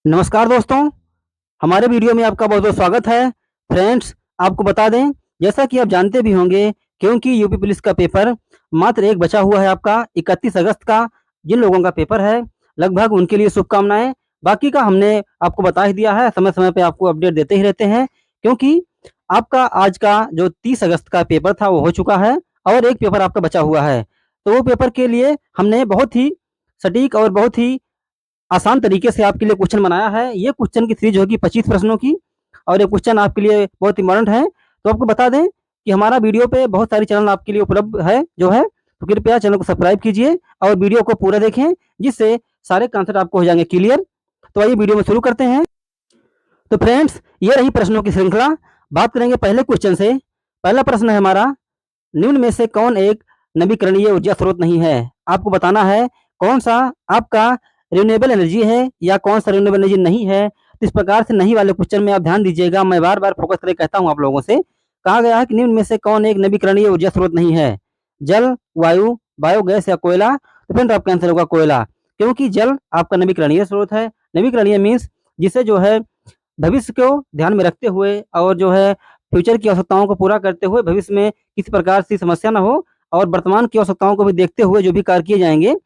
नमस्कार दोस्तों, हमारे वीडियो में आपका बहुत-बहुत स्वागत है। फ्रेंड्स, आपको बता दें, जैसा कि आप जानते भी होंगे क्योंकि यूपी पुलिस का पेपर मात्र एक बचा हुआ है आपका 31 अगस्त का। जिन लोगों का पेपर है, लगभग उनके लिए शुभकामनाएँ। बाकी का हमने आपको बता ही दिया है, समय-समय पे आपको अपडेट देते ही रहते हैं क्योंकि आपका आज का जो 30 अगस्त का पेपर था, वो हो चुका है और एक पेपर आपका बचा हुआ है। तो वो पेपर के लिए हमने बहुत ही सटीक और बहुत ही आसान तरीके से आपके लिए क्वेश्चन बनाया है। ये क्वेश्चन की सीरीज होगी 25 प्रश्नों की और ये क्वेश्चन आपके लिए बहुत इम्पोर्टेंट है। तो आपको बता दें कि हमारा वीडियो पे बहुत सारी चैनल आपके लिए उपलब्ध है जो है, तो कृपया चैनल को सब्सक्राइब कीजिए और वीडियो को पूरा देखें, जिससे सारे कॉन्सेप्ट आपको हो जाएँगे क्लियर। तो आइए वीडियो में शुरू करते हैं। तो फ्रेंड्स, ये रही प्रश्नों की श्रृंखला। बात करेंगे पहले क्वेश्चन से। पहला प्रश्न है हमारा, निम्न में से कौन एक नवीकरणीय ऊर्जा स्रोत नहीं है? आपको बताना है कौन सा आपका रिन्यूएबल एनर्जी है या कौन सा रिन्यूएबल एनर्जी नहीं है। तो इस प्रकार से नहीं वाले क्वेश्चन में आप ध्यान दीजिएगा, मैं बार बार फोकस करके कहता हूँ आप लोगों से। कहा गया है कि निम्न में से कौन एक नवीकरणीय ऊर्जा स्रोत नहीं है? जल, वायु, बायोगैस या कोयला? तो फ्रेंड आपका आंसर होगा कोयला, क्योंकि जल आपका नवीकरणीय स्रोत है। नवीकरणीय मीन्स जिसे जो है भविष्य को ध्यान में रखते हुए और जो है फ्यूचर की आवश्यकताओं को पूरा करते हुए भविष्य में किसी प्रकार की समस्या ना हो और वर्तमान की आवश्यकताओं को भी देखते हुए जो भी कार्य किए जाएँगे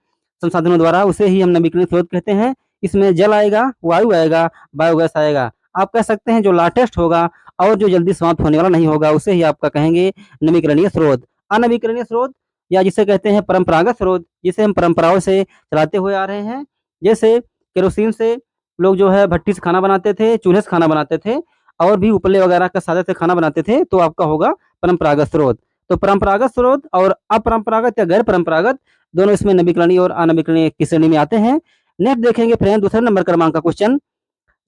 संसाधनों द्वारा, उसे ही हम नवीकरणीय स्रोत कहते हैं। इसमें जल आएगा, वायु आएगा, बायोगैस आएगा। आप कह सकते हैं जो लाटेस्ट होगा और जो जल्दी समाप्त होने वाला नहीं होगा, उसे ही आपका कहेंगे नवीकरणीय स्रोत। अनवीकरणीय स्रोत या जिसे कहते हैं परंपरागत स्रोत, जिसे हम परंपराओं से चलाते हुए आ रहे हैं। जैसे केरोसिन से लोग जो है भट्टी से खाना बनाते थे, चूल्हे से खाना बनाते थे और भी उपले वगैरह का सादे से खाना बनाते थे, तो आपका होगा परंपरागत स्रोत। तो परंपरागत स्रोत और अपरंपरागत या गैर परंपरागत दोनों इसमें नवीकरणीय और अनवीकरणीय की श्रेणी में आते हैं। नेक्स्ट देखेंगे फ्रेंड, दूसरे नंबर क्रमांक का क्वेश्चन,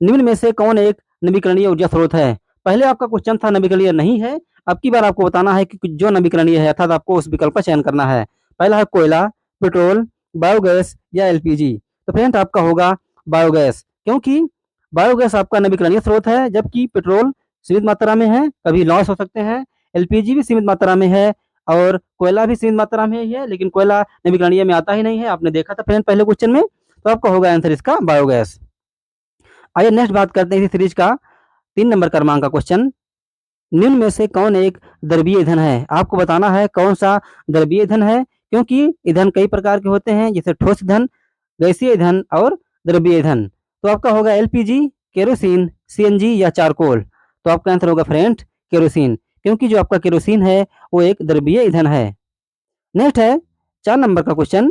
निम्न में से कौन एक नवीकरणीय ऊर्जा स्रोत है? पहले आपका क्वेश्चन था नवीकरणीय नहीं है, अब की बार आपको बताना है कि जो नवीकरणीय है, अर्थात आपको उस विकल्प का चयन करना है। पहला है कोयला, पेट्रोल, बायोगैस या एलपीजी। तो फ्रेंड आपका होगा बायोगैस, क्योंकि बायोगैस आपका नवीकरणीय स्रोत है, जबकि पेट्रोल सीमित मात्रा में है, कभी लॉस हो सकते हैं। एलपीजी भी सीमित मात्रा में है और कोयला भी सीमित मात्रा में ही है, लेकिन कोयला नवीकरणीय में आता ही नहीं है। आपने देखा था फ्रेंड पहले क्वेश्चन में, तो आपका होगा आंसर इसका बायोगैस। आइए नेक्स्ट बात करते हैं इसी सीरीज का 3 नंबर क्रमांक का क्वेश्चन, निम्न में से कौन एक द्रवीय ईंधन है? आपको बताना है कौन सा द्रवीय ईंधन है, क्योंकि ईंधन कई प्रकार के होते हैं, जैसे ठोस ईंधन, गैसीय ईंधन और द्रवीय ईंधन। तो आपका होगा एलपीजी, केरोसिन, सीएनजी या चारकोल। तो आपका आंसर होगा फ्रेंड केरोसिन, क्योंकि जो आपका केरोसिन है वो एक द्रवीय ईंधन है। नेक्स्ट है 4 नंबर का क्वेश्चन,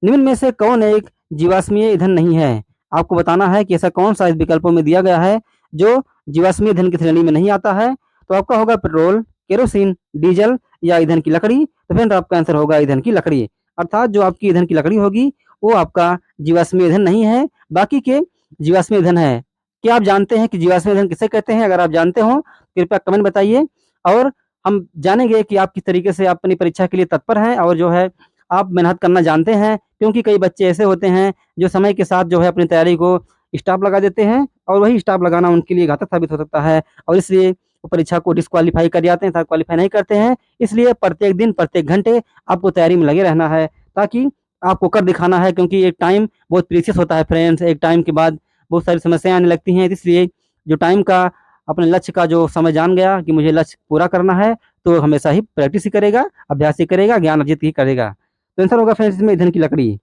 निम्न में से कौन एक जीवाश्मीय ईंधन नहीं है? आपको बताना है कि ऐसा कौन सा इस विकल्पों में दिया गया है जो जीवाश्मीय ईंधन की श्रेणी में नहीं आता है। तो आपका होगा पेट्रोल, केरोसिन, डीजल या ईंधन की लकड़ी। तो फ्रेंड आपका आंसर होगा ईंधन की लकड़ी, अर्थात जो आपकी ईंधन की लकड़ी होगी वो आपका जीवाश्मीय ईंधन नहीं है, बाकी के जीवाश्मीय ईंधन है। क्या आप जानते हैं कि जीवाश्मीय ईंधन किसे कहते हैं? अगर आप जानते हो कृपया कमेंट बताइए और हम जानेंगे कि आप किस तरीके से अपनी परीक्षा के लिए तत्पर हैं और जो है आप मेहनत करना जानते हैं, क्योंकि कई बच्चे ऐसे होते हैं जो समय के साथ जो है अपनी तैयारी को स्टॉप लगा देते हैं और वही स्टॉप लगाना उनके लिए घातक साबित हो सकता है और इसलिए वो परीक्षा को डिस्क्वालीफाई कर जाते हैं, क्वालीफाई नहीं करते हैं। इसलिए प्रत्येक दिन प्रत्येक घंटे आपको तैयारी में लगे रहना है, ताकि आपको कर दिखाना है, क्योंकि एक टाइम बहुत प्रीशियस होता है फ्रेंड्स। एक टाइम के बाद बहुत सारी समस्याएं आने लगती हैं, इसलिए जो टाइम का अपने लक्ष्य का जो समय जान गया कि मुझे लक्ष्य पूरा करना है, तो हमेशा ही प्रैक्टिस ही करेगा, अभ्यास ही करेगा, ज्ञान अर्जित ही करेगा। तो आंसर होगा फ्रेंड्स इसमें ईंधन की लकड़ी।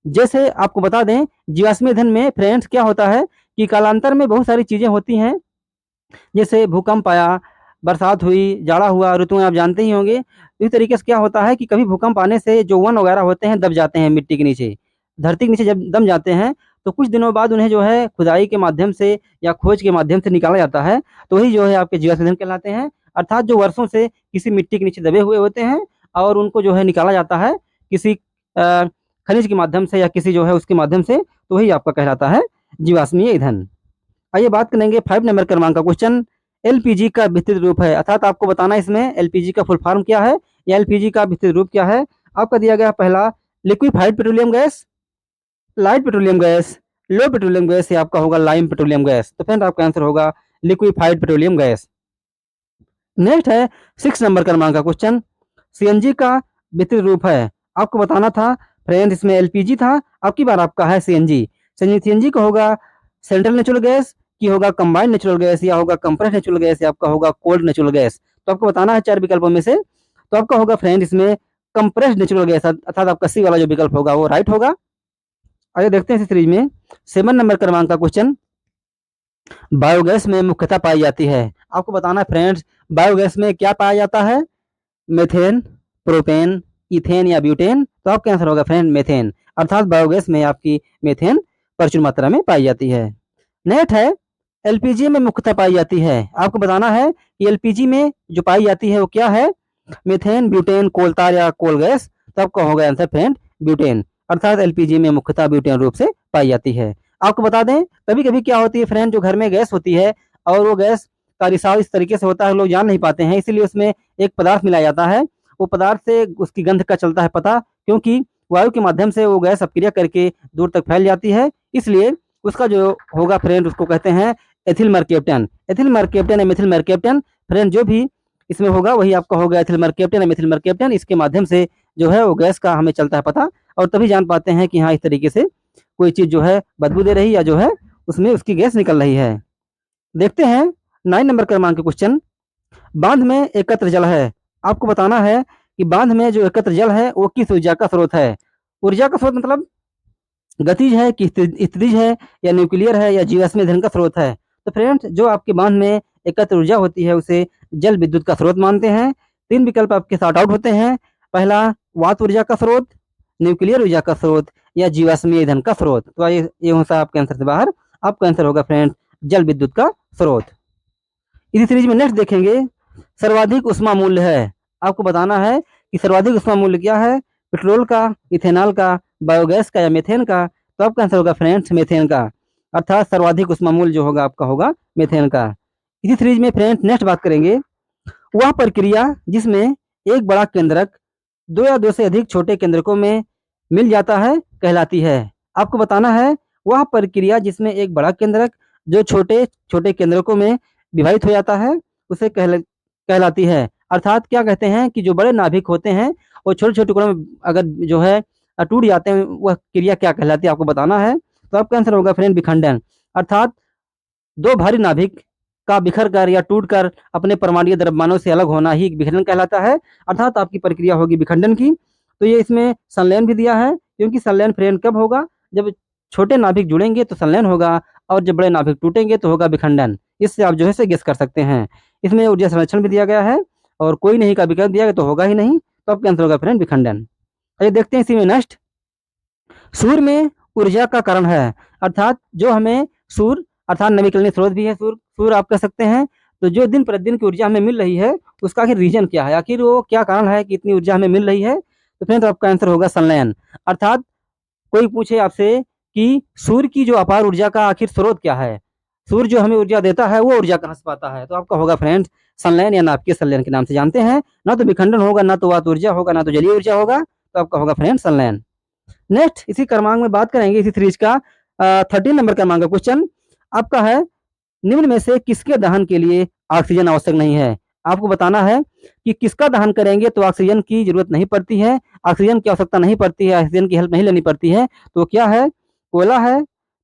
जैसे आपको बता दें जीवाश्म ईंधन में फ्रेंड्स क्या होता है कि कालांतर में बहुत सारी चीज़ें होती हैं, जैसे भूकंप आया, बरसात हुई, जाड़ा हुआ, ऋतुएँ आप जानते ही होंगे। इस तरीके से क्या होता है कि कभी भूकंप आने से जो वन वगैरह होते हैं दब जाते हैं मिट्टी के नीचे। धरती के नीचे जब दम जाते हैं तो कुछ दिनों बाद उन्हें जो है खुदाई के माध्यम से या खोज के माध्यम से निकाला जाता है, तो वही जो है आपके जीवाश्म ईंधन कहलाते हैं। अर्थात जो वर्षों से किसी मिट्टी के नीचे दबे हुए होते हैं और उनको जो है निकाला जाता है किसी खनिज के माध्यम से या किसी जो है उसके माध्यम से, तो वही आपका कहलाता है जीवाश्मीय ईंधन। आइए बात करेंगे 5 नंबर क्रमांक का क्वेश्चन, एलपीजी का विस्तृत रूप है, अर्थात आपको बताना है इसमें एलपीजी का फुल फॉर्म क्या है या एलपीजी का विस्तृत रूप क्या है। आपका दिया गया पहला liquefied petroleum gas, light petroleum gas, low petroleum gas या आपका होगा लाइम पेट्रोलियम गैस। तो फ्रेंड आपका आंसर होगा लिक्विफाइड पेट्रोलियम गैस। नेक्स्ट है 6 नंबर क्रमांक का क्वेश्चन, सीएनजी का विस्तृत रूप है। आपको बताना था फ्रेंड इसमें एलपीजी था, अब की बार आपका है सीएनजी। सीएनजी का होगा सेंट्रल नेचुरल गैस, की होगा कंबाइंड नेचुरल गैस, या होगा कंप्रेस्ड नेचुरल गैस, या आपका होगा कोल्ड नेचुरल गैस। तो आपको बताना है 4 विकल्पों में से। तो आपका होगा फ्रेंड इसमें कंप्रेस्ड नेचुरल गैस, अर्थात आपका सी वाला जो विकल्प होगा वो राइट होगा। आइए देखते हैं इस सीरीज में 7 नंबर क्रमांक का क्वेश्चन। बायोगैस में मुख्यतः पाई जाती है। आपको बताना है फ्रेंड्स, बायोगैस में क्या पाया जाता है? मेथेन, प्रोपेन, इथेन या ब्यूटेन। तो आपका आंसर होगा फ्रेंड मेथेन, अर्थात बायोगैस में आपकी मेथेन प्रचुर मात्रा में पाई जाती है। नेक्स्ट है एलपीजी में मुख्यतः पाई जाती है। आपको बताना है कि एलपीजी में जो पाई जाती है वो क्या है? मीथेन, ब्यूटेन, कोलतार या कोल गैस। तो आपका होगा आंसर फ्रेंड ब्यूटेन, अर्थात एलपीजी में मुख्यतः ब्यूटेन रूप से पाई जाती है। आपको बता दें कभी कभी क्या होती है फ्रेंड, जो घर में गैस होती है और वो गैस का रिसाव इस तरीके से होता है लोग जान नहीं पाते हैं, इसीलिए उसमें एक पदार्थ मिलाया जाता है। वो पदार्थ से उसकी गंध का चलता है पता, क्योंकि वायु के माध्यम से वो गैस अपक्रिया करके दूर तक फैल जाती है, इसलिए उसका जो होगा फ्रेंड उसको कहते हैं एथिल मर्केप्टन। एथिल मर्केप्टन या मिथिल मर्केप्टन फ्रेंड जो भी इसमें होगा वही आपका होगा एथिल मर्केप्टन या मिथिल मर्केप्टन। इसके माध्यम से जो है वो गैस का हमें चलता है पता, और तभी जान पाते हैं कि हाँ इस तरीके से कोई चीज़ जो है बदबू दे रही या जो है उसमें उसकी गैस निकल रही है। देखते हैं 9 नंबर क्रमांक के क्वेश्चन। बांध में एकत्र जल है। आपको बताना है कि बांध में जो एकत्र जल है वो किस ऊर्जा का स्रोत है? ऊर्जा का स्रोत मतलब गतिज है कि स्थितिज है या न्यूक्लियर है या जीवाश्म ईंधन का स्रोत है? तो फ्रेंड्स जो आपके बांध में एकत्र ऊर्जा होती है उसे जल विद्युत का स्रोत मानते हैं। 3 विकल्प आपके सॉर्ट आउट होते हैं। पहला वात ऊर्जा का स्रोत, न्यूक्लियर ऊर्जा का स्रोत या जीवाश्म ईंधन का स्रोत। तो ये हो सा आपके आंसर से बाहर। आपका आंसर होगा फ्रेंड्स जल विद्युत का स्रोत। इसी सीरीज में नेक्स्ट देखेंगे सर्वाधिक ऊष्मा मूल्य है। आपको बताना है कि सर्वाधिक ऊष्मा मूल्य क्या है? पेट्रोल का, इथेनॉल का, बायोगैस का या मीथेन का। तो आपका आंसर होगा फ्रेंड्स मीथेन का, अर्थात सर्वाधिक ऊष्मा मूल्य जो होगा आपका होगा मीथेन का। इसी सीरीज में फ्रेंड्स नेक्स्ट बात करेंगे वह प्रक्रिया जिसमें एक बड़ा केंद्रक दो या दो से अधिक छोटे केंद्रकों में मिल जाता है कहलाती है। आपको बताना है वह प्रक्रिया जिसमें एक बड़ा केंद्रक जो छोटे छोटे केंद्रकों में विभाजित हो जाता है उसे कहलाती है। अर्थात क्या कहते हैं कि जो बड़े नाभिक होते हैं वो छोटे छोटे टुकड़ों में अगर जो है टूट जाते हैं, वह क्रिया क्या कहलाती है आपको बताना है। तो आपका आंसर होगा फ्रेंड विखंडन, अर्थात दो भारी नाभिक का बिखर कर या टूट कर अपने परमाणु द्रव्यमानों से अलग होना ही विखंडन कहलाता है, अर्थात आपकी प्रक्रिया होगी विखंडन की। तो ये इसमें संलयन भी दिया है, क्योंकि संलयन फ्रेंड कब होगा? जब छोटे नाभिक जुड़ेंगे तो संलयन होगा, और जब बड़े नाभिक टूटेंगे तो होगा विखंडन। इससे आप जो है से गेस कर सकते हैं। इसमें ऊर्जा संरक्षण भी दिया गया है, और कोई नहीं का विकल्प दिया गया तो होगा ही नहीं। तो आपका आंसर होगा फ्रेंड विखंडन। आइए देखते हैं इसी में नेक्स्ट सूर्य में ऊर्जा का कारण है। अर्थात जो हमें सूर्य अर्थात नवीकरणीय स्रोत भी है, सूर्य आप कह सकते हैं। तो जो दिन प्रतिदिन की ऊर्जा हमें मिल रही है उसका आखिर रीजन क्या है, आखिर वो क्या कारण है कि इतनी ऊर्जा हमें मिल रही है? तो फ्रेंड आपका आंसर होगा संलयन। अर्थात कोई पूछे आपसे कि सूर्य की जो अपार ऊर्जा का आखिर स्रोत क्या है, सूर्य जो हमें ऊर्जा देता है वो ऊर्जा कहाँ से पाता है, तो आपका होगा फ्रेंड्स संलयन या नाभिकीय संलयन के नाम से जानते हैं। ना तो विखंडन होगा, ना तो वात ऊर्जा होगा, ना तो जलीय ऊर्जा होगा। तो आपका होगा फ्रेंड संलयन। नेक्स्ट इसी क्रमांक में बात करेंगे इसी सीरीज का 13 नंबर क्रमांक का क्वेश्चन आपका है निम्न में से किसके दहन के लिए ऑक्सीजन आवश्यक नहीं है? आपको बताना है कि किसका दहन करेंगे तो ऑक्सीजन की जरूरत नहीं पड़ती है, ऑक्सीजन की आवश्यकता नहीं पड़ती है, ऑक्सीजन की हेल्प नहीं लेनी पड़ती है। तो क्या है? कोयला है,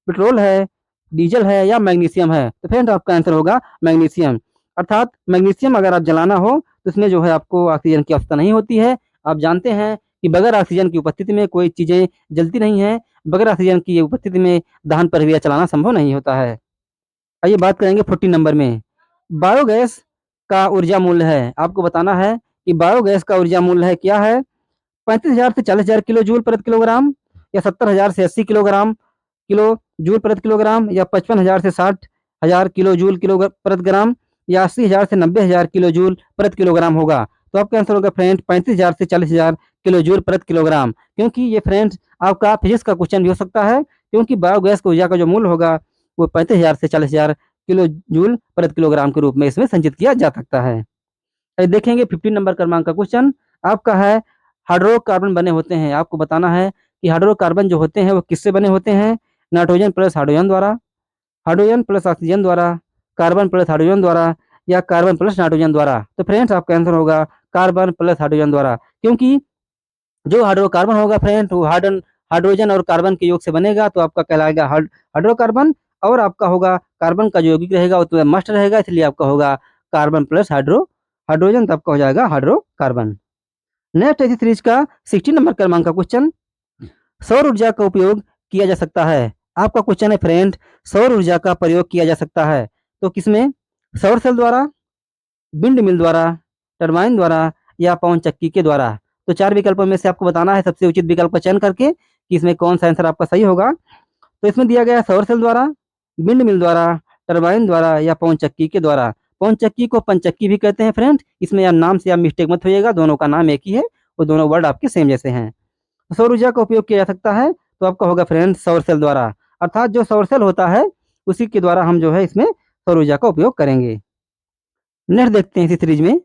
पेट्रोल है, डीजल है या मैग्नीशियम है? तो फ्रेंड आपका आंसर होगा मैग्नीशियम, अर्थात मैग्नीशियम अगर आप जलाना हो तो इसमें जो है आपको ऑक्सीजन की आवश्यकता नहीं होती है। आप जानते हैं कि बगैर ऑक्सीजन की उपस्थिति में कोई चीज़ें जलती नहीं हैं, बगैर ऑक्सीजन की उपस्थिति में दहन प्रक्रिया चलाना संभव नहीं होता है। आइए बात करेंगे 14 नंबर में बायोगैस का ऊर्जा मूल्य है। आपको बताना है कि बायोगैस का ऊर्जा मूल्य है क्या है? 35,000 से 40,000 किलो जूल प्रति किलोग्राम, या 70,000 से 80 किलो जूल प्रति किलोग्राम, या 55,000 से 60,000 किलो जूल प्रति ग्राम, या 80,000 से 90,000 किलो जूल प्रति किलोग्राम होगा। तो आपका आंसर होगा फ्रेंड 35,000 से 40,000 किलो जूल प्रति किलोग्राम, क्योंकि ये फ्रेंड्स आपका फिजिक्स का क्वेश्चन भी हो सकता है, क्योंकि बायोगैस की ऊर्जा का जो मूल्य होगा वो 35,000 से 40,000 किलो जूल प्रति किलोग्राम के रूप में इसमें संचित किया जा सकता है। देखेंगे 15 नंबर क्रमांक का क्वेश्चन आपका है हाइड्रोकार्बन बने होते हैं। आपको बताना है कि हाइड्रोकार्बन जो होते हैं वो किससे बने होते हैं? नाइट्रोजन प्लस हाइड्रोजन द्वारा, हाइड्रोजन प्लस ऑक्सीजन द्वारा, कार्बन प्लस हाइड्रोजन द्वारा, या कार्बन प्लस नाइट्रोजन द्वारा। तो फ्रेंड्स आपका आंसर होगा कार्बन प्लस हाइड्रोजन द्वारा, क्योंकि जो हाइड्रोकार्बन होगा फ्रेंड वो हाइड्रोजन और कार्बन के योग से बनेगा, तो आपका कहलाएगा हाइड्रोकार्बन, और आपका होगा कार्बन का जो यौगिक रहेगा वो तो मस्ट रहेगा, इसलिए आपका होगा कार्बन प्लस हाइड्रोजन, तो आपका हो जाएगा हाइड्रोकार्बन। नेक्स्ट इसी सीरीज का 16 नंबर क्रमांक का क्वेश्चन, सौर ऊर्जा का उपयोग किया जा सकता है। आपका क्वेश्चन है फ्रेंड, सौर ऊर्जा का प्रयोग किया जा सकता है तो किसमें? सौर सेल द्वारा, विंड मिल द्वारा, टरबाइन द्वारा या पवन चक्की के द्वारा। तो चार विकल्पों में से आपको बताना है सबसे उचित विकल्प का चयन करके कि इसमें कौन सा आंसर आपका सही होगा। तो इसमें दिया गया है सौर सेल द्वारा, विंड मिल द्वारा, टरबाइन द्वारा या पवन चक्की के द्वारा। पवन चक्की को पंचक्की भी कहते हैं फ्रेंड, इसमें आप नाम से आप मिस्टेक मत होइएगा, दोनों का नाम एक ही है, वो दोनों वर्ड आपके सेम जैसे हैं। तो सौर ऊर्जा का उपयोग किया जा सकता है तो आपका होगा फ्रेंड सौर सेल द्वारा, अर्थात जो सौर सेल होता है उसी के द्वारा हम जो है इसमें सौर ऊर्जा का उपयोग करेंगे। नेक्स्ट देखते हैं इसी सीरीज में,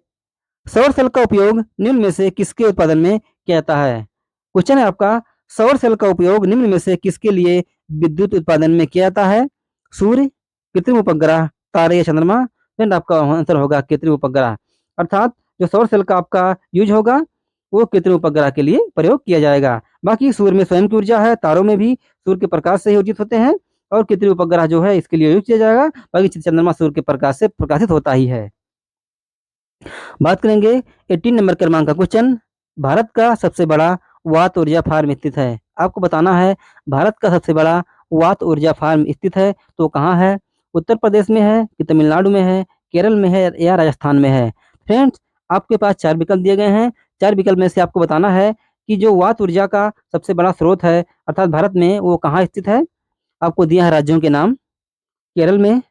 सौर सेल का उपयोग निम्न में से किसके उत्पादन में किया जाता है। क्वेश्चन है आपका, सौर सेल का उपयोग निम्न में से किसके लिए विद्युत उत्पादन में किया जाता है? सूर्य, कृत्रिम उपग्रह, तारे या चंद्रमा। फ्रेंड आपका आंसर होगा कृत्रिम उपग्रह, अर्थात जो सौर सेल का आपका यूज होगा वो कृत्रिम उपग्रह के लिए प्रयोग किया जाएगा। बाकी सूर्य में स्वयं की ऊर्जा है, तारों में भी सूर्य के प्रकाश से ही ऊर्जित होते हैं, और कृत्रिम उपग्रह जो है इसके लिए यूज किया जाएगा। बाकी चंद्रमा सूर्य के प्रकाश से प्रकाशित होता ही है। बात करेंगे 18 नंबर क्रमांक का क्वेश्चन, भारत का सबसे बड़ा वात ऊर्जा फार्म स्थित है। आपको बताना है भारत का सबसे बड़ा वात ऊर्जा फार्म स्थित है तो कहाँ है? उत्तर प्रदेश में है कि तमिलनाडु में है, केरल में है या राजस्थान में है। फ्रेंड्स आपके पास चार विकल्प दिए गए हैं, चार विकल्प में से आपको बताना है कि जो वात ऊर्जा का सबसे बड़ा स्रोत है अर्थात भारत में वो कहाँ स्थित है। आपको दिया है राज्यों के नाम, केरल में,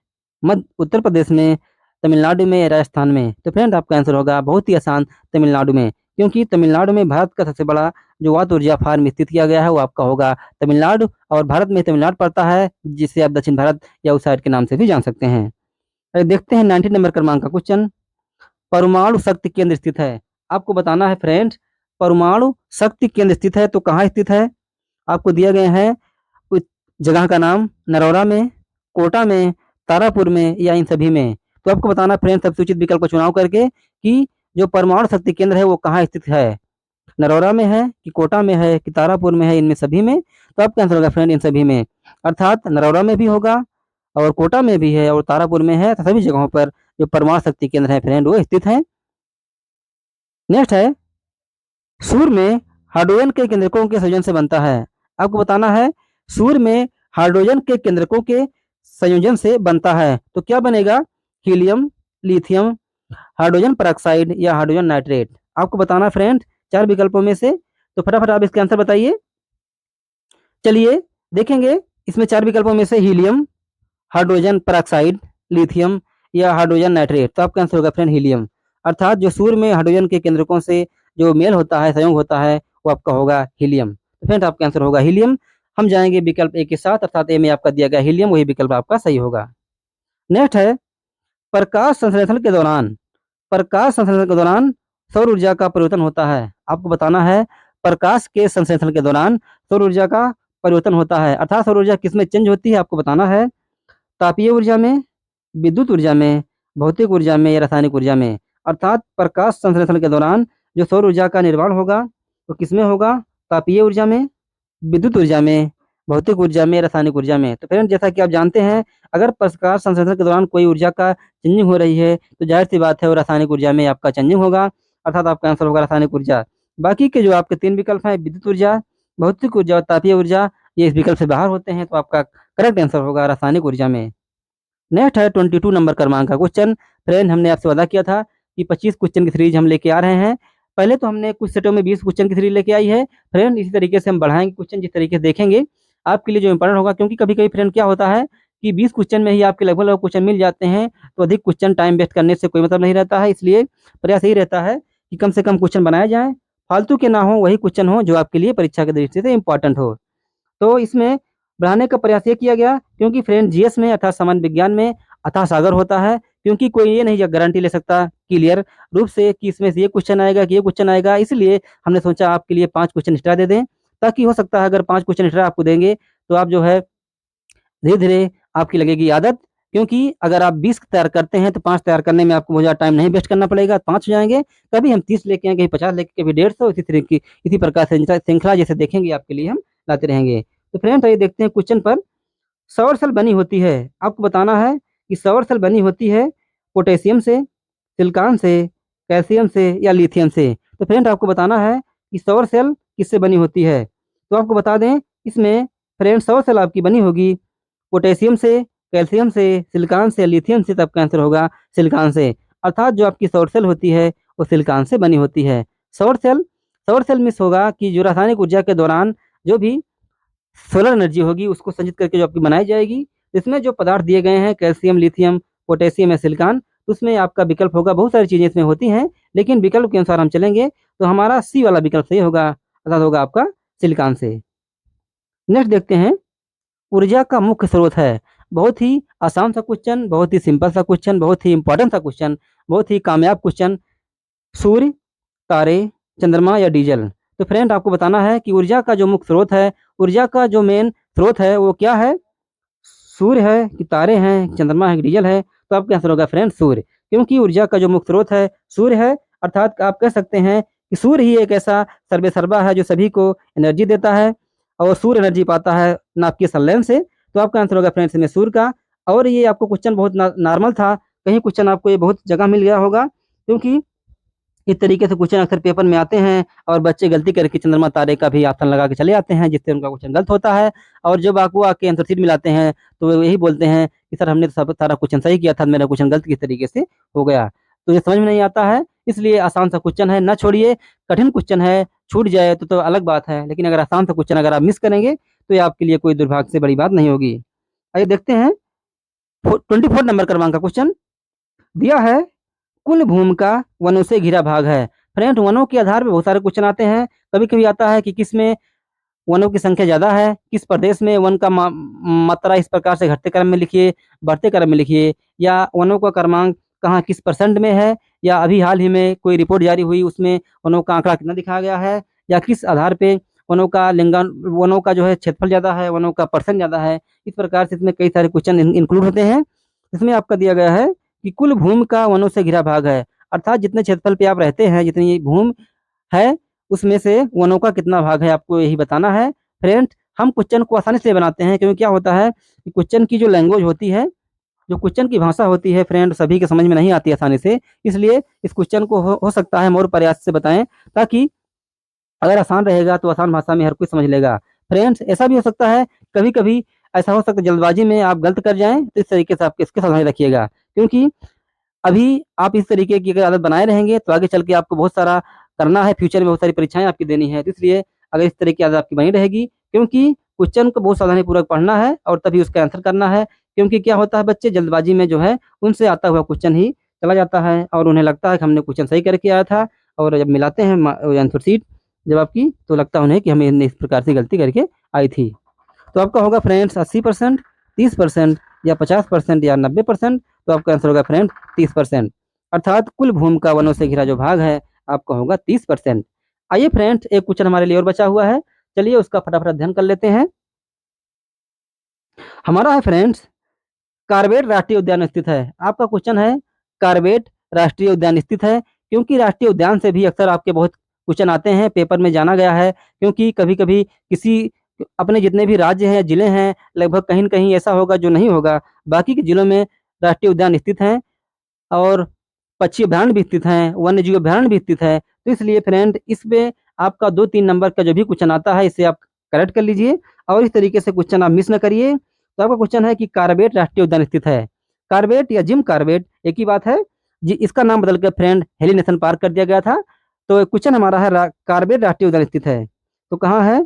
मध्य उत्तर प्रदेश में, तमिलनाडु में, राजस्थान में। तो फ्रेंड आपका आंसर होगा बहुत ही आसान, तमिलनाडु में, क्योंकि तमिलनाडु में भारत का सबसे बड़ा जो वात ऊर्जा फार्म स्थित किया गया है वो आपका होगा तमिलनाडु, और भारत में तमिलनाडु पड़ता है जिसे आप दक्षिण भारत या उस साइड के नाम से भी जान सकते हैं। अरे देखते हैं 19 नंबर क्रमांक का क्वेश्चन, परमाणु शक्ति केंद्र स्थित है। आपको बताना है फ्रेंड परमाणु शक्ति केंद्र स्थित है तो कहाँ स्थित है। आपको दिया गया है उस जगह का नाम, नरोरा में, कोटा में, तारापुर में या इन सभी में। तो आपको बताना फ्रेंड सबसे उचित विकल्प का चुनाव करके कि जो परमाणु शक्ति केंद्र है वो कहाँ स्थित है, नरोरा में है कि कोटा में है कि तारापुर में है, इनमें सभी में। तो आपका आंसर होगा फ्रेंड इन सभी में, अर्थात नरोरा में भी होगा और कोटा में भी है और तारापुर में है, तो सभी जगहों पर जो परमाणु शक्ति केंद्र है फ्रेंड वो स्थित है। नेक्स्ट है, सूर्य में हाइड्रोजन के केंद्रकों के संयोजन से बनता है। आपको बताना है सूर्य में हाइड्रोजन के केंद्रकों के संयोजन से बनता है तो क्या बनेगा, हीलियम, लिथियम, हाइड्रोजन पेरोक्साइड या हाइड्रोजन नाइट्रेट। आपको बताना फ्रेंड चार विकल्पों में से, तो फटाफट आप इसके आंसर बताइए। चलिए देखेंगे इसमें चार विकल्पों में से हीलियम, हाइड्रोजन पेरोक्साइड, लिथियम या हाइड्रोजन नाइट्रेट। तो आपका आंसर होगा फ्रेंड हीलियम, अर्थात जो सूर्य में हाइड्रोजन के केंद्रकों से जो मेल होता है, संयोग होता है, वो आपका होगा हीलियम। तो फ्रेंड आपका आंसर होगा हीलियम। हम जाएंगे विकल्प ए के साथ, अर्थात ए में आपका दिया गया हीलियम, वही विकल्प आपका सही होगा। नेक्स्ट है, प्रकाश संश्लेषण के दौरान, प्रकाश संश्लेषण के दौरान सौर ऊर्जा का परिवर्तन होता है। आपको बताना है प्रकाश के संश्लेषण के दौरान सौर ऊर्जा का परिवर्तन होता है, अर्थात सौर ऊर्जा किसमें चेंज होती है। आपको बताना है तापीय ऊर्जा में, विद्युत ऊर्जा में, भौतिक ऊर्जा में या रासायनिक ऊर्जा में। अर्थात प्रकाश संश्लेषण के दौरान जो सौर ऊर्जा का निर्माण होगा वो किसमें होगा, तापीय ऊर्जा में, विद्युत ऊर्जा में, भौतिक ऊर्जा में, रासायनिक ऊर्जा में। तो फ्रेंड जैसा कि आप जानते हैं अगर प्रकाश संश्लेषण के दौरान कोई ऊर्जा का चेंजिंग हो रही है तो जाहिर सी बात है वो रासायनिक ऊर्जा में आपका चेंजिंग होगा, अर्थात आपका आंसर होगा रासायनिक ऊर्जा। बाकी के जो आपके तीन विकल्प हैं, विद्युत ऊर्जा, भौतिक ऊर्जा और तापीय ऊर्जा, ये इस विकल्प से बाहर होते हैं, तो आपका करेक्ट आंसर होगा रासायनिक ऊर्जा में। नेक्स्ट है 22 नंबर क्रमांक का क्वेश्चन। फ्रेंड हमने आपसे वादा किया था कि 25 क्वेश्चन की सीरीज हम लेके आ रहे हैं। पहले तो हमने कुछ सेटों में 20 क्वेश्चन की सीरीज लेके आई है। फ्रेंड इसी तरीके से हम बढ़ाएंगे क्वेश्चन, जिस तरीके से देखेंगे आपके लिए जो इंपॉर्टेंट होगा, क्योंकि कभी कभी फ्रेंड क्या होता है कि 20 क्वेश्चन में ही आपके लगभग लगभग क्वेश्चन मिल जाते हैं, तो अधिक क्वेश्चन टाइम वेस्ट करने से कोई मतलब नहीं रहता है। इसलिए प्रयास यही रहता है कि कम से कम क्वेश्चन बनाए जाएँ, फालतू के ना हो, वही क्वेश्चन हो जो आपके लिए परीक्षा की दृष्टि से इंपॉर्टेंट हो। तो इसमें बढ़ाने का प्रयास ये किया गया क्योंकि फ्रेंड जीएस में अर्थात सामान्य विज्ञान में अथाह सागर होता है, क्योंकि कोई ये नहीं गारंटी ले सकता क्लियर रूप से कि इसमें से ये क्वेश्चन आएगा कि ये क्वेश्चन आएगा। इसलिए हमने सोचा आपके लिए 5 क्वेश्चन एक्स्ट्रा दे दें, ताकि हो सकता है अगर 5 क्वेश्चन एक्स्ट्रा आपको देंगे तो आप जो है धीरे-धीरे आपकी लगेगी आदत, क्योंकि अगर आप 20 तैयार करते हैं तो 5 तैयार करने में आपको बहुत ज़्यादा टाइम नहीं वेस्ट करना पड़ेगा, 5 हो जाएँगे। कभी हम 30 लेके आएँ, कभी 50 लेके, कभी 150, इसी तरह की इसी प्रकार से श्रृंखला जैसे देखेंगे आपके लिए हम लाते रहेंगे। तो फ्रेंड्स आइए देखते हैं क्वेश्चन पर, सौर सेल बनी होती है, आपको बताना है कि सौर सेल बनी होती है पोटेशियम से, सिलिकॉन से, कैल्शियम से या लिथियम से। तो फ्रेंड आपको बताना है कि सौर सेल किससे बनी होती है। तो आपको बता दें इसमें फ्रेंड सौर सेल आपकी बनी होगी पोटेशियम से, कैल्शियम से, सिलिकॉन से, लिथियम से, तब का आंसर होगा सिलिकॉन से। अर्थात जो आपकी सौर सेल होती है वो सिलिकॉन से बनी होती है। सौर सेल सौर सेल मिस होगा कि जो रासायनिक ऊर्जा के दौरान जो भी सोलर एनर्जी होगी उसको संचित करके जो आपकी बनाई जाएगी। इसमें जो पदार्थ दिए गए हैं कैल्शियम, लिथियम, पोटेशियम या सिलिकॉन, उसमें आपका विकल्प होगा, बहुत सारी चीज़ें इसमें होती हैं, लेकिन विकल्प के अनुसार हम चलेंगे तो हमारा सी वाला विकल्प सही होगा, अर्थात होगा आपका सिलिकॉन से। नेक्स्ट देखते हैं, ऊर्जा का मुख्य स्रोत है। बहुत ही आसान सा क्वेश्चन, बहुत ही सिंपल सा क्वेश्चन, बहुत ही इंपॉर्टेंट सा क्वेश्चन, बहुत ही कामयाब क्वेश्चन। सूर्य, तारे, चंद्रमा या डीजल। तो फ्रेंड आपको बताना है कि ऊर्जा का जो मुख्य स्रोत है, ऊर्जा का जो मेन स्रोत है वो क्या है, सूर्य है कि तारे हैं, चंद्रमा है कि डीजल है। तो आपका आंसर होगा फ्रेंड सूर्य, क्योंकि ऊर्जा का जो मुख्य स्रोत है सूर्य है। अर्थात आप कह सकते हैं कि सूर्य ही एक ऐसा सर्वेसर्वा है जो सभी को एनर्जी देता है, और सूर्य एनर्जी पाता है नाभिकीय संलयन से। तो आपका आंसर होगा फ्रेंड्स इसमें सूर्य का। और ये आपको क्वेश्चन बहुत नॉर्मल था, कहीं क्वेश्चन आपको ये बहुत जगह मिल गया होगा, क्योंकि इस तरीके से क्वेश्चन अक्सर पेपर में आते हैं और बच्चे गलती करके चंद्रमा तारे का भी आसन लगा के चले आते हैं, जिससे उनका क्वेश्चन गलत होता है। और जब आपको आके आंसर शीट मिलाते हैं तो वो यही बोलते हैं कि सर हमने तो सब सारा क्वेश्चन सही किया था, मेरा क्वेश्चन गलत किस तरीके से हो गया। तो ये समझ में नहीं आता है, इसलिए आसान सा क्वेश्चन है ना छोड़िए। कठिन क्वेश्चन है, छूट जाए तो अलग बात है, लेकिन अगर आसान सा क्वेश्चन अगर आप मिस करेंगे तो ये आपके लिए कोई दुर्भाग्य से बड़ी बात नहीं होगी। आइए देखते हैं 24 नंबर क्रमांक का क्वेश्चन दिया है, कुल भूमि का वनों से घिरा भाग है। फ्रेंड वनों के आधार पर बहुत सारे क्वेश्चन आते हैं, कभी कभी आता है कि किस में वनों की संख्या ज़्यादा है, किस प्रदेश में वन का मात्रा इस प्रकार से घटते क्रम में लिखिए, बढ़ते क्रम में लिखिए, या वनों का क्रमांक कहाँ किस परसेंट में है, या अभी हाल ही में कोई रिपोर्ट जारी हुई उसमें वनों का आंकड़ा कितना दिखाया गया है, या किस आधार पे वनों का लिंगान वनों का जो है क्षेत्रफल ज़्यादा है, वनों का परसेंट ज़्यादा है। इस प्रकार से इसमें कई सारे क्वेश्चन इंक्लूड होते हैं। इसमें आपका दिया गया है कि कुल भूमि का वनों से घिरा भाग है, अर्थात जितने क्षेत्रफल पे आप रहते हैं, जितनी भूमि है, उसमें से वनों का कितना भाग है आपको यही बताना है। फ्रेंड हम क्वेश्चन को आसानी से बनाते हैं, क्योंकि क्या होता है कि क्वेश्चन की जो लैंग्वेज होती है, जो क्वेश्चन की भाषा होती है फ्रेंड सभी के समझ में नहीं आती आसानी से, इसलिए इस क्वेश्चन को हो सकता है हम और प्रयास से बताएं, ताकि अगर आसान रहेगा तो आसान भाषा में हर कोई समझ लेगा। फ्रेंड्स ऐसा भी हो सकता है, कभी कभी ऐसा हो सकता है जल्दबाजी में आप गलत कर जाएं, तो इस तरीके से आप इसके सावधानी रखिएगा, क्योंकि अभी आप इस तरीके की अगर आदत बनाए रहेंगे तो आगे चल के आपको बहुत सारा करना है, फ्यूचर में बहुत सारी परीक्षाएं आपकी देनी है। तो इसलिए अगर इस तरह की आदत आपकी बनी रहेगी, क्योंकि क्वेश्चन को बहुत सावधानीपूर्वक पढ़ना है और तभी उसका आंसर करना है। क्योंकि क्या होता है बच्चे जल्दबाजी में जो है उनसे आता हुआ क्वेश्चन ही चला जाता है और उन्हें लगता है कि हमने क्वेश्चन सही करके आया था, और जब मिलाते हैं आंसर शीट जब आपकी, तो लगता है उन्हें कि हमें इस प्रकार से गलती करके आई थी। तो आपका होगा फ्रेंड्स 80%, 30% या 50% या 90%। तो आपका आंसर होगा फ्रेंड 30%, अर्थात कुल भूमि का वनों से घिरा जो भाग है आपका होगा 30%। आइए फ्रेंड्स एक क्वेश्चन हमारे लिए और बचा हुआ है, चलिए उसका फटाफट अध्ययन कर लेते हैं। हमारा है फ्रेंड्स, कार्बेट राष्ट्रीय उद्यान स्थित है। आपका क्वेश्चन है कार्बेट राष्ट्रीय उद्यान स्थित है, क्योंकि राष्ट्रीय उद्यान से भी अक्सर आपके बहुत क्वेश्चन आते हैं, पेपर में जाना गया है। क्योंकि कभी कभी किसी अपने जितने भी राज्य हैं, जिले हैं, लगभग कहीं न कहीं ऐसा होगा जो नहीं होगा, बाकी के जिलों में राष्ट्रीय उद्यान स्थित हैं और पक्षी अभयारण्य भी स्थित हैं, वन्य जीव अभयारण्य भी स्थित है। तो इसलिए फ्रेंड इसमें आपका 2-3 नंबर का जो भी क्वेश्चन आता है इसे आप करेक्ट कर लीजिए, और इस तरीके से क्वेश्चन आप मिस न करिए। तो आपका क्वेश्चन है कि कार्बेट राष्ट्रीय उद्यान स्थित है। कार्बेट या जिम कार्बेट एक ही बात है जी, इसका नाम बदल कर फ्रेंड हेली नेशनल पार्क कर दिया गया था। तो क्वेश्चन हमारा है कार्बेट राष्ट्रीय उद्यान स्थित है, तो कहाँ है,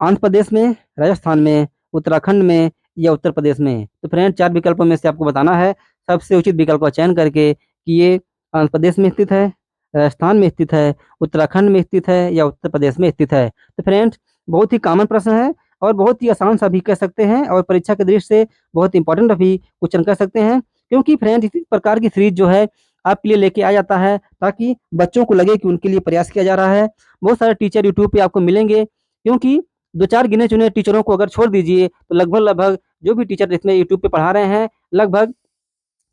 आंध्र प्रदेश में, राजस्थान में, उत्तराखंड में या उत्तर प्रदेश में। तो फ्रेंड 4 विकल्पों में से आपको बताना है सबसे उचित विकल्प का चयन करके कि ये आंध्र प्रदेश में स्थित है, राजस्थान में स्थित है, उत्तराखंड में स्थित है या उत्तर प्रदेश में स्थित है। तो फ्रेंड्स बहुत ही कॉमन प्रश्न है और बहुत ही आसान सा भी कह सकते हैं, और परीक्षा के दृष्टि से बहुत इंपॉर्टेंट भी क्वेश्चन कह सकते हैं, क्योंकि फ्रेंड्स इसी प्रकार की सीरीज जो है आपके लिए लेके आ जाता है, ताकि बच्चों को लगे कि उनके लिए प्रयास किया जा रहा है। बहुत सारे टीचर यूट्यूब पे आपको मिलेंगे, क्योंकि 2-4 गिने-चुने टीचरों को अगर छोड़ दीजिए तो लगभग-लगभग जो भी टीचर इसमें यूट्यूब पे पढ़ा रहे हैं, लगभग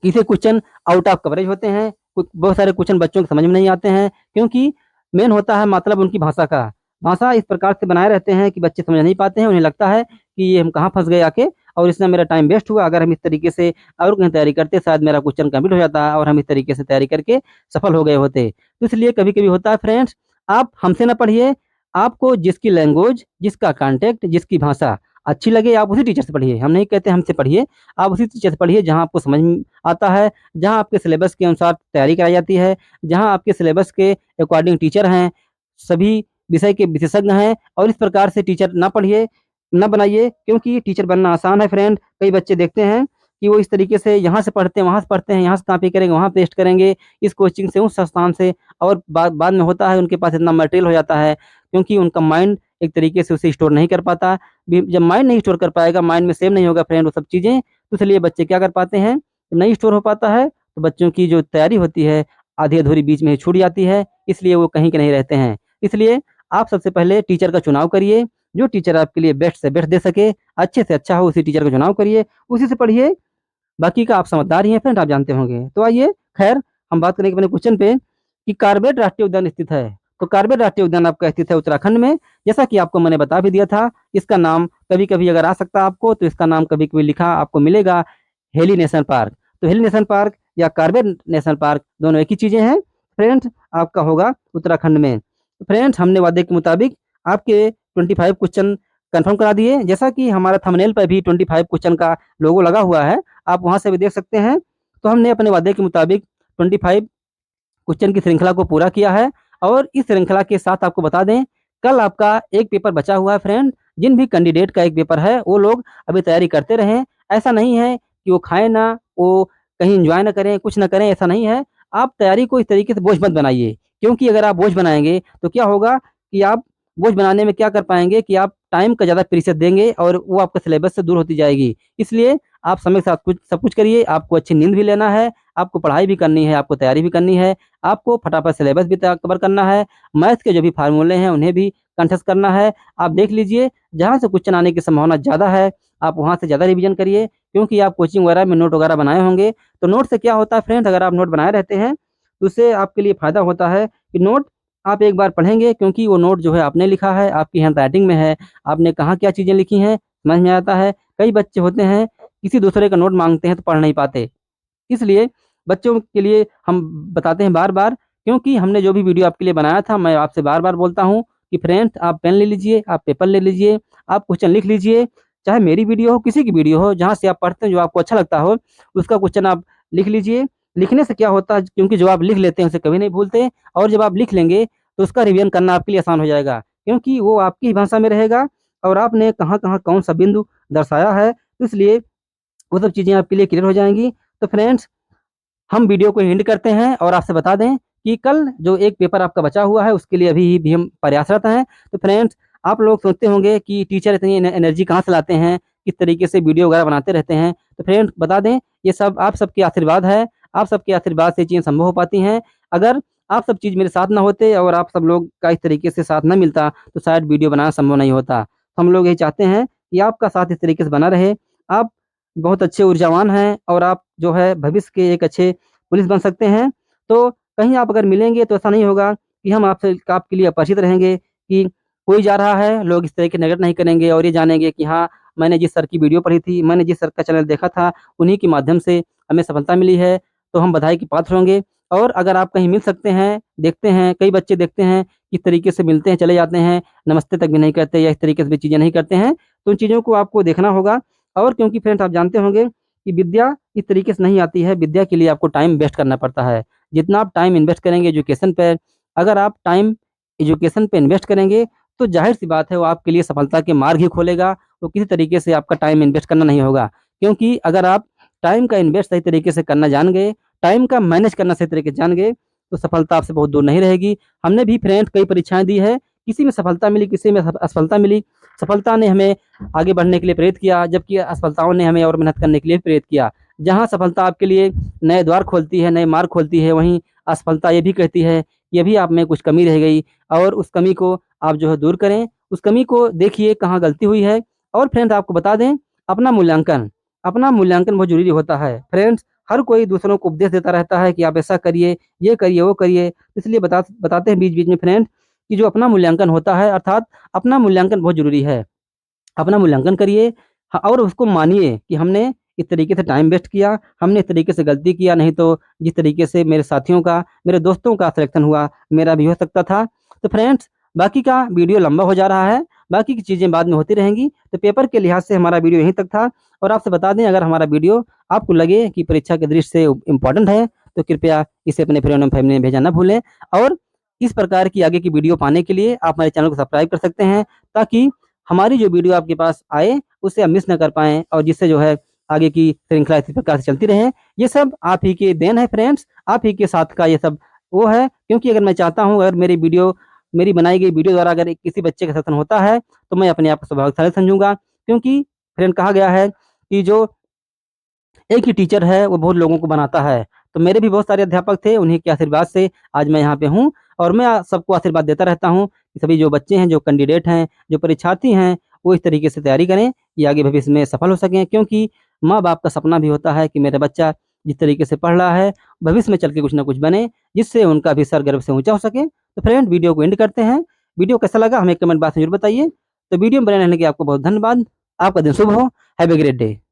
किसी क्वेश्चन आउट ऑफ कवरेज होते हैं, कुछ बहुत सारे क्वेश्चन बच्चों को समझ में नहीं आते हैं, क्योंकि मेन होता है मतलब उनकी भाषा का। भाषा इस प्रकार से बनाए रहते हैं कि बच्चे समझ नहीं पाते हैं, उन्हें लगता है कि ये हम कहाँ फँस गए आके, और इसमें मेरा टाइम वेस्ट हुआ। अगर हम इस तरीके से और कहीं तैयारी करते, शायद मेरा क्वेश्चन कंप्लीट हो जाता और हम इस तरीके से तैयारी करके सफल हो गए होते। तो इसलिए कभी कभी होता है फ्रेंड्स, आप हमसे ना पढ़िए, आपको जिसकी लैंग्वेज, जिसका कॉन्टेक्ट, जिसकी भाषा अच्छी लगे, आप उसी टीचर से पढ़िए। हम नहीं कहते हमसे पढ़िए, आप उसी टीचर से पढ़िए जहाँ आपको समझ में आता है, जहाँ आपके सिलेबस के अनुसार तैयारी कराई जाती है, जहाँ आपके सिलेबस के अकॉर्डिंग टीचर हैं, सभी विषय के विशेषज्ञ हैं। और इस प्रकार से टीचर ना पढ़िए, ना बनाइए, क्योंकि टीचर बनना आसान है फ्रेंड। कई बच्चे देखते हैं कि वो इस तरीके से यहाँ से पढ़ते हैं, वहाँ से पढ़ते हैं, यहाँ से कॉपी करेंगे, वहाँ पेस्ट करेंगे, इस कोचिंग से, उस संस्थान से। और बाद में होता है उनके पास इतना मटेरियल हो जाता है, क्योंकि उनका माइंड एक तरीके से उसे स्टोर नहीं कर पाता। जब माइंड नहीं स्टोर कर पाएगा, माइंड में सेव नहीं होगा फ्रेंड वो सब चीज़ें, तो इसलिए बच्चे क्या कर पाते हैं, जब नहीं स्टोर हो पाता है तो बच्चों की जो तैयारी होती है आधी अधूरी बीच में ही छूट जाती है, इसलिए वो कहीं के नहीं रहते हैं। इसलिए आप सबसे पहले टीचर का चुनाव करिए, जो टीचर आपके लिए बेस्ट से बेस्ट दे सके, अच्छे से अच्छा हो, उसी टीचर का चुनाव करिए, उसी से पढ़िए। बाकी का आप समझदार ही हैं फ्रेंड, आप जानते होंगे। तो आइए, खैर हम बात करेंगे अपने क्वेश्चन पे कि कार्बेट राष्ट्रीय उद्यान स्थित है। तो कार्बेट राष्ट्रीय उद्यान आपका स्थित है उत्तराखंड में। जैसा कि आपको मैंने बता भी दिया था, इसका नाम कभी कभी अगर आ सकता है आपको, तो इसका नाम कभी कभी लिखा आपको मिलेगा हेली नेशनल पार्क। तो हेली नेशनल पार्क या कार्बेट नेशनल पार्क दोनों एक ही चीजें हैं फ्रेंड्स, आपका होगा उत्तराखंड में। तो फ्रेंड्स, हमने वादे के मुताबिक आपके 25 क्वेश्चन कंफर्म करा दिए। जैसा कि हमारा थंबनेल पर भी 25 क्वेश्चन का लोगो लगा हुआ है, आप वहां से भी देख सकते हैं। तो हमने अपने वादे के मुताबिक 25 क्वेश्चन की श्रृंखला को पूरा किया है। और इस श्रृंखला के साथ आपको बता दें, कल आपका एक पेपर बचा हुआ है फ्रेंड। जिन भी कैंडिडेट का एक पेपर है, वो लोग अभी तैयारी करते रहें। ऐसा नहीं है कि वो खाएं ना, वो कहीं इंजॉय ना करें, कुछ ना करें, ऐसा नहीं है। आप तैयारी को इस तरीके से बोझ मत बनाइए, क्योंकि अगर आप बोझ बनाएंगे तो क्या होगा कि आप बोझ बनाने में क्या कर पाएंगे कि आप टाइम का ज़्यादा प्रतिशत देंगे और वो आपका सिलेबस से दूर होती जाएगी। इसलिए आप समय के साथ कुछ सब कुछ करिए। आपको अच्छी नींद भी लेना है, आपको पढ़ाई भी करनी है, आपको तैयारी भी करनी है, आपको फटाफट सिलेबस भी कवर करना है, मैथ के जो भी फार्मूले हैं उन्हें भी कंठस्थ करना है। आप देख लीजिए, जहाँ से क्वेश्चन आने की संभावना ज़्यादा है, आप वहाँ से ज़्यादा रिवीजन करिए, क्योंकि आप कोचिंग वगैरह में नोट वगैरह बनाए होंगे। तो नोट से क्या होता है फ्रेंड्स, अगर आप नोट बनाए रहते हैं तो उससे आपके लिए फ़ायदा होता है कि नोट आप एक बार पढ़ेंगे, क्योंकि वो नोट जो है आपने लिखा है, आपकी हैंड राइटिंग में है, आपने कहाँ क्या चीज़ें लिखी हैं समझ में आता है। कई बच्चे होते हैं किसी दूसरे का नोट मांगते हैं तो पढ़ नहीं पाते। इसलिए बच्चों के लिए हम बताते हैं बार बार, क्योंकि हमने जो भी वीडियो आपके लिए बनाया था, मैं आपसे बार बार बोलता हूँ कि फ्रेंड्स, आप पेन ले लीजिए, आप पेपर ले लीजिए, आप क्वेश्चन लिख लीजिए। चाहे मेरी वीडियो हो, किसी की वीडियो हो, जहाँ से आप पढ़ते हैं, जो आपको अच्छा लगता हो, उसका क्वेश्चन आप लिख लीजिए। लिखने से क्या होता है, क्योंकि जो आप लिख लेते हैं उसे कभी नहीं भूलते, और जब आप लिख लेंगे तो उसका रिवीजन करना आपके लिए आसान हो जाएगा, क्योंकि वो आपकी ही भाषा में रहेगा और आपने कहाँ कहाँ कौन सा बिंदु दर्शाया है। तो इसलिए वो सब चीज़ें आपके लिए क्लियर हो जाएंगी। तो फ्रेंड्स, हम वीडियो को एंड करते हैं और आपसे बता दें कि कल जो एक पेपर आपका बचा हुआ है, उसके लिए अभी भी हम प्रयासरत हैं। तो फ्रेंड्स, आप लोग सोचते होंगे कि टीचर इतनी एनर्जी कहाँ से लाते हैं, किस तरीके से वीडियो वगैरह बनाते रहते हैं। तो फ्रेंड्स, बता दें, ये सब आप सबके आशीर्वाद है। आप सबके आशीर्वाद से चीज़ें संभव हो पाती हैं। अगर आप सब चीज़ मेरे साथ ना होते और आप सब लोग का इस तरीके से साथ ना मिलता, तो शायद वीडियो बनाना संभव नहीं होता। तो हम लोग यही चाहते हैं कि आपका साथ इस तरीके से बना रहे। आप बहुत अच्छे ऊर्जावान हैं और आप जो है भविष्य के एक अच्छे पुलिस बन सकते हैं। तो कहीं आप अगर मिलेंगे तो ऐसा नहीं होगा कि हम आपसे आपके लिए अपरिचित रहेंगे, कि कोई जा रहा है, लोग इस तरह के नेगलेक्ट नहीं करेंगे और ये जानेंगे कि हाँ, मैंने जिस सर की वीडियो पढ़ी थी, मैंने जिस सर का चैनल देखा था, उन्हीं के माध्यम से हमें सफलता मिली है, तो हम बधाई के पात्र होंगे। और अगर आप कहीं मिल सकते हैं, देखते हैं कई बच्चे देखते हैं किस तरीके से मिलते हैं, चले जाते हैं, नमस्ते तक भी नहीं करते या इस तरीके से भी चीज़ें नहीं करते हैं, तो उन चीज़ों को आपको देखना होगा। और क्योंकि फ्रेंड्स, आप जानते होंगे कि विद्या इस तरीके से नहीं आती है, विद्या के लिए आपको टाइम वेस्ट करना पड़ता है। जितना आप टाइम इन्वेस्ट करेंगे एजुकेशन पर, अगर आप टाइम एजुकेशन पे इन्वेस्ट करेंगे, तो ज़ाहिर-सी बात है वो आपके लिए सफलता के मार्ग ही खोलेगा, वो किसी तरीके से आपका टाइम इन्वेस्ट करना नहीं होगा। क्योंकि अगर आप टाइम का इन्वेस्ट सही तरीके से करना जान गए, टाइम का मैनेज करना सही तरीके से जान गए, तो सफलता आपसे बहुत दूर नहीं रहेगी। हमने भी फ्रेंड्स कई परीक्षाएँ दी है, किसी में सफलता मिली, किसी में असफलता मिली। सफलता ने हमें आगे बढ़ने के लिए प्रेरित किया, जबकि असफलताओं ने हमें और मेहनत करने के लिए प्रेरित किया। जहाँ सफलता आपके लिए नए द्वार खोलती है, नए मार्ग खोलती है, वहीं असफलता ये भी कहती है कि अभी आप में कुछ कमी रह गई, और उस कमी को आप जो है दूर करें। उस कमी को देखिए कहाँ गलती हुई है। और फ्रेंड्स, आपको बता दें, अपना मूल्यांकन बहुत ज़रूरी होता है। फ्रेंड्स, हर कोई दूसरों को उपदेश देता रहता है कि आप ऐसा करिए, ये करिए, वो करिए। इसलिए बताते हैं बीच-बीच में फ्रेंड्स कि जो अपना मूल्यांकन होता है, अर्थात अपना मूल्यांकन बहुत ज़रूरी है। अपना मूल्यांकन करिए, और उसको मानिए कि हमने इस तरीके से टाइम वेस्ट किया, हमने इस तरीके से गलती किया, नहीं तो जिस तरीके से मेरे साथियों का, मेरे दोस्तों का सिलेक्शन हुआ, मेरा भी हो सकता था। तो फ्रेंड्स, बाकी का वीडियो लंबा हो जा रहा है, बाकी की चीज़ें बाद में होती रहेंगी। तो पेपर के लिहाज से हमारा वीडियो यहीं तक था और आपसे बता दें, अगर हमारा वीडियो आपको लगे कि परीक्षा के दृष्टि से इम्पोर्टेंट है, तो कृपया इसे अपने फ्रेंड और फैमिली में भेजना ना भूलें। और इस प्रकार की आगे की वीडियो पाने के लिए आप हमारे चैनल को सब्सक्राइब कर सकते हैं, ताकि हमारी जो वीडियो आपके पास आए, उसे आप मिस ना कर पाएँ और जिससे जो है आगे की श्रृंखला इसी प्रकार से चलती रहे। ये सब आप ही के देन है फ्रेंड्स, आप ही के साथ का ये सब वो है, क्योंकि अगर मैं चाहता हूँ, अगर मेरी बनाई गई वीडियो द्वारा अगर किसी बच्चे का सिलेक्शन होता है, तो मैं अपने आप को सौभाग्यशाली समझूँगा। क्योंकि फ्रेंड, कहा गया है कि जो एक ही टीचर है वो बहुत लोगों को बनाता है। तो मेरे भी बहुत सारे अध्यापक थे, उन्हीं के आशीर्वाद से आज मैं यहाँ पे हूँ और मैं सबको आशीर्वाद देता रहता हूँ कि सभी जो बच्चे हैं, जो कैंडिडेट हैं, जो परीक्षार्थी हैं, वो इस तरीके से तैयारी करें कि आगे भविष्य में सफल हो सकें। क्योंकि माँ-बाप का सपना भी होता है कि मेरा बच्चा जिस तरीके से पढ़ रहा है, भविष्य में चल के कुछ ना कुछ बने, जिससे उनका भी सर गर्व से ऊँचा हो सके। तो फ्रेंड, वीडियो को एंड करते हैं। वीडियो कैसा लगा हमें कमेंट बॉक्स में ज़रूर बताइए। तो वीडियो में बने रहने के लिए आपको बहुत धन्यवाद। आपका दिन शुभ हो। Have a great day.